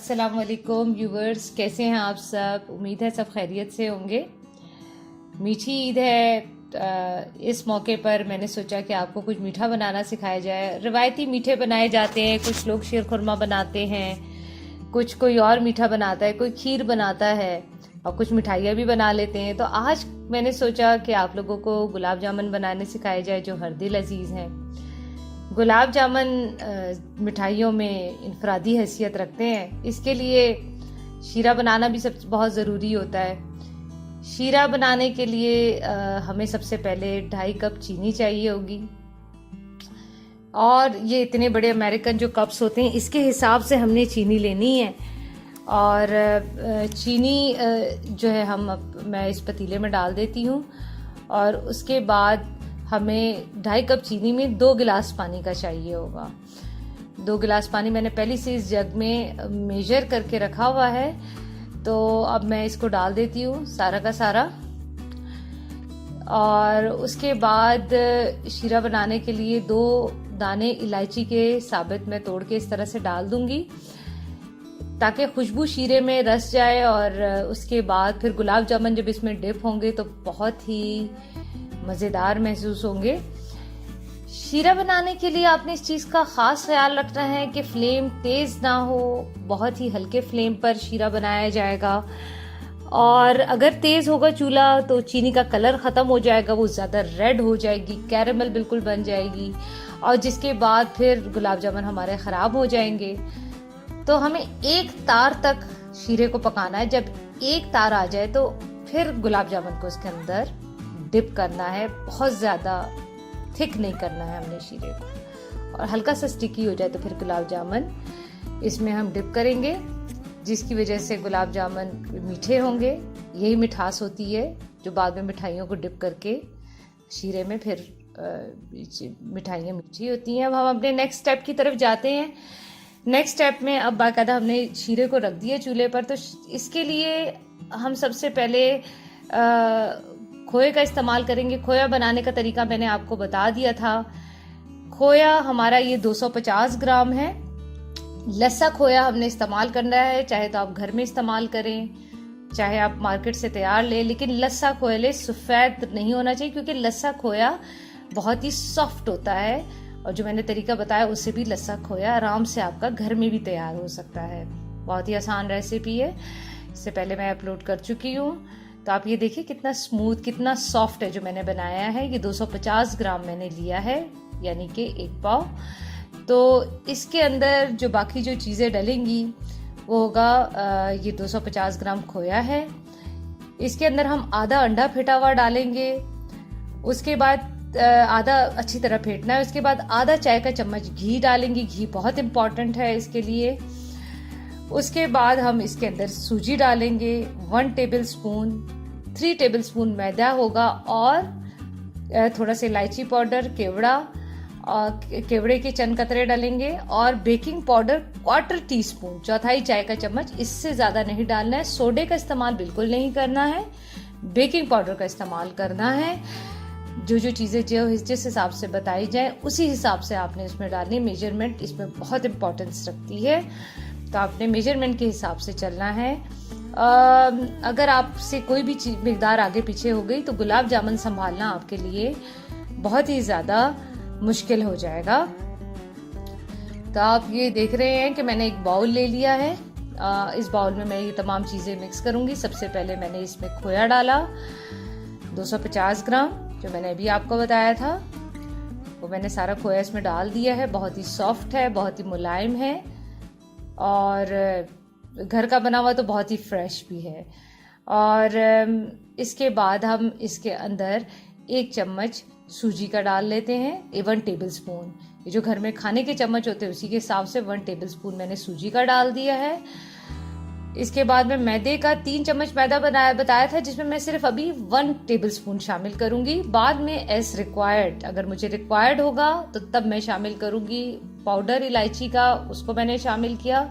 अस्सलाम वालेकुम व्यूवर्स, कैसे हैं आप सब। उम्मीद है सब खैरियत से होंगे। मीठी ईद है, इस मौके पर मैंने सोचा कि आपको कुछ मीठा बनाना सिखाया जाए। रिवायती मीठे बनाए जाते हैं, कुछ लोग शीर खुरमा बनाते हैं, कुछ कोई और मीठा बनाता है, कोई खीर बनाता है और कुछ मिठाइयाँ भी बना लेते हैं। तो आज मैंने सोचा कि आप लोगों को गुलाब जामुन बनाने सिखाए जाए जो हर दिल अजीज़ हैं। गुलाब जामुन मिठाइयों में इनफरादी हैसियत रखते हैं। इसके लिए शीरा बनाना भी सब बहुत ज़रूरी होता है। शीरा बनाने के लिए हमें सबसे पहले 2.5 कप चीनी चाहिए होगी, और ये इतने बड़े अमेरिकन जो कप्स होते हैं इसके हिसाब से हमने चीनी लेनी है। और चीनी जो है मैं इस पतीले में डाल देती हूँ, और उसके बाद हमें 2.5 कप चीनी में 2 गिलास पानी का चाहिए होगा। 2 गिलास पानी मैंने पहले से इस जग में मेजर करके रखा हुआ है। तो अब मैं इसको डाल देती हूँ सारा का सारा, और उसके बाद शीरा बनाने के लिए 2 दाने इलायची के साबित मैं तोड़ के इस तरह से डाल दूंगी ताकि खुशबू शीरे में रस जाए। और उसके बाद फिर गुलाब जामुन जब इसमें डिप होंगे तो बहुत ही मज़ेदार महसूस होंगे। शीरा बनाने के लिए आपने इस चीज़ का ख़ास ख्याल रखना है कि फ्लेम तेज़ ना हो, बहुत ही हल्के फ्लेम पर शीरा बनाया जाएगा। और अगर तेज़ होगा चूल्हा तो चीनी का कलर ख़त्म हो जाएगा, वो ज़्यादा रेड हो जाएगी, कैरेमल बिल्कुल बन जाएगी, और जिसके बाद फिर गुलाब जामुन हमारे ख़राब हो जाएंगे। तो हमें 1 तार तक शीरे को पकाना है। जब 1 तार आ जाए तो फिर गुलाब जामुन को उसके अंदर डिप करना है। बहुत ज़्यादा थिक नहीं करना है हमने शीरे को, और हल्का सा स्टिकी हो जाए तो फिर गुलाब जामुन इसमें हम डिप करेंगे, जिसकी वजह से गुलाब जामुन मीठे होंगे। यही मिठास होती है जो बाद में मिठाइयों को डिप करके शीरे में फिर मिठाइयाँ मीठी होती हैं। अब हम अपने नेक्स्ट स्टेप की तरफ जाते हैं। नेक्स्ट स्टेप में अब बाकायदा हमने शीरे को रख दिया चूल्हे पर। तो इसके लिए हम सबसे पहले खोए का इस्तेमाल करेंगे। खोया बनाने का तरीका मैंने आपको बता दिया था। खोया हमारा ये 250 ग्राम है। लस्सा खोया हमने इस्तेमाल करना है, चाहे तो आप घर में इस्तेमाल करें, चाहे आप मार्केट से तैयार लें, लेकिन लस्सा खोया ले। सफ़ेद नहीं होना चाहिए क्योंकि लस्सा खोया बहुत ही सॉफ्ट होता है, और जो मैंने तरीका बताया उससे भी लस्सा खोया आराम से आपका घर में भी तैयार हो सकता है। बहुत ही आसान रेसिपी है, इससे पहले मैं अपलोड कर चुकी हूँ। तो आप ये देखिए कितना स्मूथ, कितना सॉफ्ट है जो मैंने बनाया है। ये 250 ग्राम मैंने लिया है, यानी कि 1 पाव। तो इसके अंदर जो बाकी जो चीज़ें डलेंगी वो होगा, ये 250 ग्राम खोया है। इसके अंदर हम आधा अंडा फेंटा हुआ डालेंगे। उसके बाद आधा अच्छी तरह फेंटना है। उसके बाद आधा चाय का चम्मच घी डालेंगे। घी बहुत इम्पॉर्टेंट है इसके लिए। उसके बाद हम इसके अंदर सूजी डालेंगे 1 टेबल स्पून, 3 टेबल स्पून मैदा होगा, और थोड़ा सा इलायची पाउडर, केवड़े के चंद कतरे डालेंगे, और बेकिंग पाउडर 1/4 टीस्पून, 1/4 चाय का चम्मच, इससे ज़्यादा नहीं डालना है। सोडे का इस्तेमाल बिल्कुल नहीं करना है, बेकिंग पाउडर का इस्तेमाल करना है। जो चीज़ें जिस हिसाब से बताई जाए उसी हिसाब से आपने इसमें डालनी। मेजरमेंट इसमें बहुत इम्पोर्टेंस रखती है, तो आपने मेजरमेंट के हिसाब से चलना है। अगर आपसे कोई भी मिकदार आगे पीछे हो गई तो गुलाब जामुन संभालना आपके लिए बहुत ही ज़्यादा मुश्किल हो जाएगा। तो आप ये देख रहे हैं कि मैंने एक बाउल ले लिया है। इस बाउल में मैं ये तमाम चीज़ें मिक्स करूँगी। सबसे पहले मैंने इसमें खोया डाला 250 ग्राम, जो मैंने अभी आपको बताया था, वो मैंने सारा खोया इसमें डाल दिया है। बहुत ही सॉफ्ट है, बहुत ही मुलायम है, और घर का बना हुआ तो बहुत ही फ्रेश भी है। और इसके बाद हम इसके अंदर 1 चम्मच सूजी का डाल लेते हैं, 1 टेबल स्पून। ये जो घर में खाने के चम्मच होते हैं उसी के हिसाब से 1 टेबल स्पून मैंने सूजी का डाल दिया है। इसके बाद मैं मैदे का 3 चम्मच मैदा बताया था, जिसमें मैं सिर्फ अभी 1 टेबल स्पून शामिल करूंगी। बाद में एज रिक्वायर्ड, अगर मुझे रिक्वायर्ड होगा तो तब मैं शामिल करूंगी। पाउडर इलायची का, उसको मैंने शामिल किया।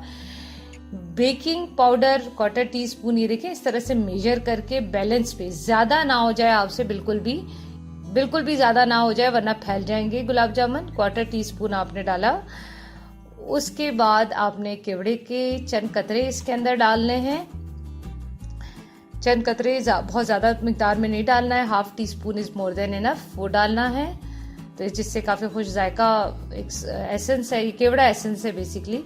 बेकिंग पाउडर 1/4 टीस्पून, ये देखिए इस तरह से मेजर करके बैलेंस पे, ज़्यादा ना हो जाए आपसे, बिल्कुल भी ज़्यादा ना हो जाए वरना फैल जाएंगे गुलाब जामुन। 1/4 टीस्पून आपने डाला। उसके बाद आपने केवड़े के चंद कतरे इसके अंदर डालने हैं। चंद कतरे बहुत ज़्यादा मिकदार में नहीं डालना है, 1/2 teaspoon is more than enough, वो डालना है। तो जिससे काफ़ी खुश जायका एक एसेंस है, ये केवड़ा एसेंस है बेसिकली,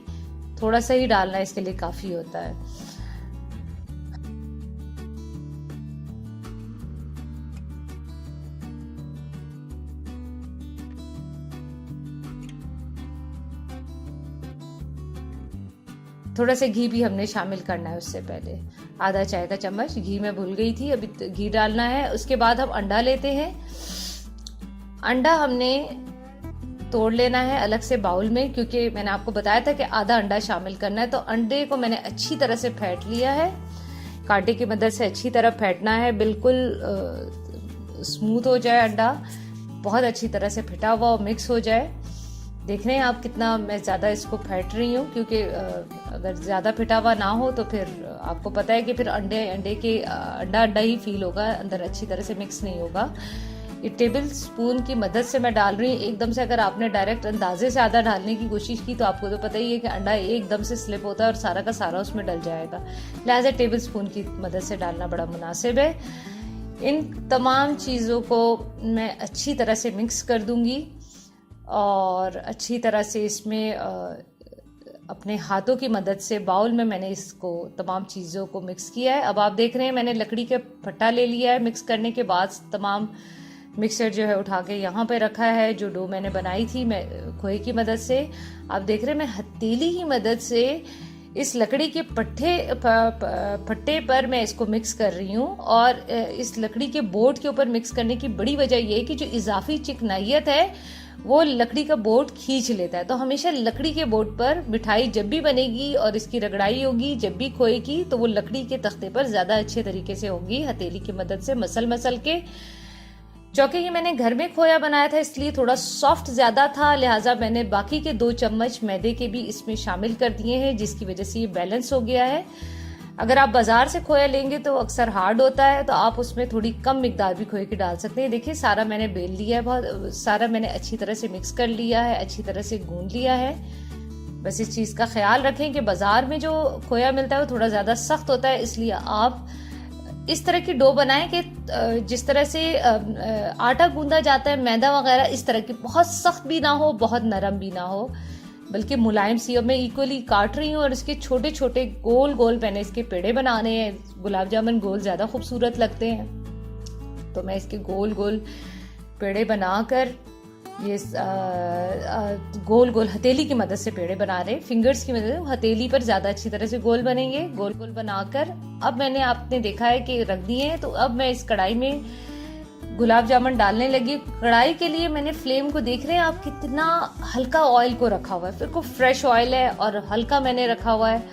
थोड़ा सा ही डालना है, इसके लिए काफ़ी होता है। थोड़ा सा घी भी हमने शामिल करना है उससे पहले, आधा चाय का चम्मच घी मैं भूल गई थी, अभी घी डालना है। उसके बाद हम अंडा लेते हैं। अंडा हमने तोड़ लेना है अलग से बाउल में, क्योंकि मैंने आपको बताया था कि आधा अंडा शामिल करना है। तो अंडे को मैंने अच्छी तरह से फेंट लिया है, कांटे की मदद से अच्छी तरह फेंटना है, बिल्कुल स्मूथ हो जाए अंडा, बहुत अच्छी तरह से फिटा हुआ मिक्स हो जाए। देख रहे हैं आप कितना मैं ज़्यादा इसको फेंट रही हूँ, क्योंकि अगर ज़्यादा फिटा हुआ ना हो तो फिर आपको पता है कि फिर अंडा ही फील होगा, अंदर अच्छी तरह से मिक्स नहीं होगा। ये टेबल स्पून की मदद से मैं डाल रही हूँ। एकदम से अगर आपने डायरेक्ट अंदाजे से आधा डालने की कोशिश की तो आपको तो पता ही है कि अंडा एकदम से स्लिप होता है और सारा का सारा उसमें डल जाएगा। लिहाजा टेबल स्पून की मदद से डालना बड़ा मुनासिब है। इन तमाम चीज़ों को मैं अच्छी तरह से मिक्स कर दूंगी और अच्छी तरह से इसमें अपने हाथों की मदद से बाउल में मैंने इसको तमाम चीज़ों को मिक्स किया है। अब आप देख रहे हैं मैंने लकड़ी का फट्टा ले लिया है। मिक्स करने के बाद तमाम मिक्सर जो है उठा के यहाँ पे रखा है। जो डो मैंने बनाई थी मैं खोए की मदद से, आप देख रहे हैं मैं हथेली की मदद से इस लकड़ी के फट्टे पर मैं इसको मिक्स कर रही हूँ। और इस लकड़ी के बोर्ड के ऊपर मिक्स करने की बड़ी वजह यह है कि जो इजाफी चिकनाइयत है वो लकड़ी का बोर्ड खींच लेता है। तो हमेशा लकड़ी के बोर्ड पर मिठाई जब भी बनेगी और इसकी रगड़ाई होगी जब भी खोए की, तो वो लकड़ी के तख्ते पर ज़्यादा अच्छे तरीके से होगी, हथेली की मदद से मसल के। चूँकि ये मैंने घर में खोया बनाया था इसलिए थोड़ा सॉफ्ट ज़्यादा था, लिहाजा मैंने बाकी के 2 चम्मच मैदे के भी इसमें शामिल कर दिए हैं, जिसकी वजह से ये बैलेंस हो गया है। अगर आप बाजार से खोया लेंगे तो अक्सर हार्ड होता है, तो आप उसमें थोड़ी कम मिकदार भी खोए की डाल सकते हैं। देखिए सारा मैंने बेल लिया है, बहुत सारा मैंने अच्छी तरह से मिक्स कर लिया है, अच्छी तरह से गूंद लिया है। बस इस चीज़ का ख्याल रखें कि बाजार में जो खोया मिलता है वो थोड़ा ज़्यादा सख्त होता है, इसलिए आप इस तरह की डो बनाएं कि जिस तरह से आटा गूंदा जाता है मैदा वगैरह, इस तरह की बहुत सख्त भी ना हो बहुत नरम भी ना हो, बल्कि मुलायम सी। अब मैं इक्वली काट रही हूँ और इसके छोटे छोटे गोल गोल मैंने इसके पेड़े बनाने हैं। गुलाब जामुन गोल ज़्यादा खूबसूरत लगते हैं, तो मैं इसके गोल गोल पेड़े बनाकर ये गोल गोल हथेली की मदद से पेड़े बना रहे, फिंगर्स की मदद से हथेली पर ज़्यादा अच्छी तरह से गोल बनेंगे। गोल गोल बनाकर अब मैंने आपने देखा है कि रख दिए हैं, तो अब मैं इस कढ़ाई में गुलाब जामुन डालने लगी। कढ़ाई के लिए मैंने फ्लेम को देख रहे हैं आप कितना हल्का ऑयल को रखा हुआ है, फिर को फ्रेश ऑयल है और हल्का मैंने रखा हुआ है।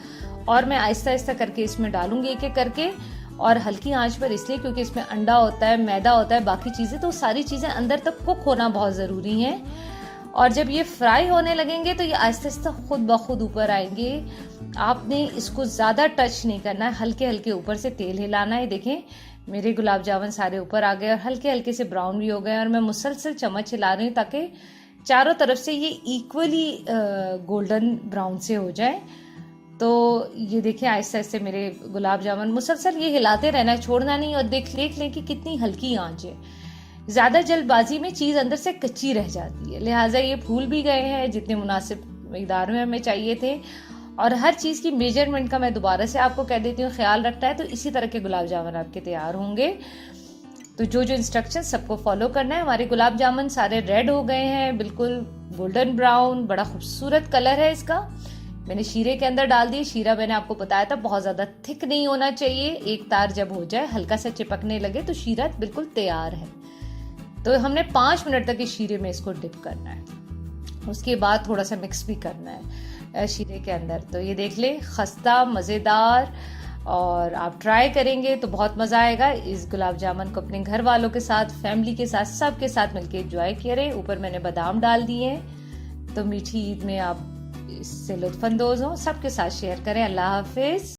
और मैं आहिस्ता आहिस्ता करके इसमें डालूंगी एक एक करके, और हल्की आंच पर, इसलिए क्योंकि इसमें अंडा होता है, मैदा होता है, बाकी चीज़ें, तो सारी चीज़ें अंदर तक कुक होना बहुत ज़रूरी है। और जब ये फ्राई होने लगेंगे तो ये आहिस्ता आहिस्ता खुद ब खुद ऊपर आएंगे। आपने इसको ज़्यादा टच नहीं करना है, हल्के हल्के ऊपर से तेल हिलाना है। देखें मेरे गुलाब जामुन सारे ऊपर आ गए और हल्के हल्के से ब्राउन भी हो गए, और मैं मुसलसल चम्मच हिला रही हूँ ताकि चारों तरफ से ये इक्वली गोल्डन ब्राउन से हो जाए। तो ये देखिए आहिस्ता आहिस्ता मेरे गुलाब जामुन, मुसलसल ये हिलाते रहना है, छोड़ना नहीं। और देख लें कि कितनी हल्की आंच है। ज़्यादा जल्दबाजी में चीज़ अंदर से कच्ची रह जाती है, लिहाजा ये फूल भी गए हैं जितने मुनासिब मिकदार में हमें चाहिए थे। और हर चीज़ की मेजरमेंट का मैं दोबारा से आपको कह देती हूँ, ख्याल रखना है, तो इसी तरह के गुलाब जामुन आपके तैयार होंगे। तो जो जो इंस्ट्रक्शन सबको फॉलो करना है। हमारे गुलाब जामुन सारे रेड हो गए हैं, बिल्कुल गोल्डन ब्राउन, बड़ा खूबसूरत कलर है इसका। मैंने शीरे के अंदर डाल दी। शीरा मैंने आपको बताया था बहुत ज़्यादा थिक नहीं होना चाहिए, एक तार जब हो जाए हल्का सा चिपकने लगे तो शीरा बिल्कुल तैयार है। तो हमने 5 मिनट तक इस शीरे में इसको डिप करना है, उसके बाद थोड़ा सा मिक्स भी करना है शीरे के अंदर। तो ये देख ले खस्ता मज़ेदार, और आप ट्राई करेंगे तो बहुत मज़ा आएगा। इस गुलाब जामुन को अपने घर वालों के साथ, फैमिली के साथ, सबके साथ मिलके एंजॉय करें। ऊपर मैंने बादाम डाल दिए हैं, तो मीठी ईद में आप इससे लुत्फ़अंदोज़ हों, सबके साथ शेयर करें। अल्लाह हाफिज़।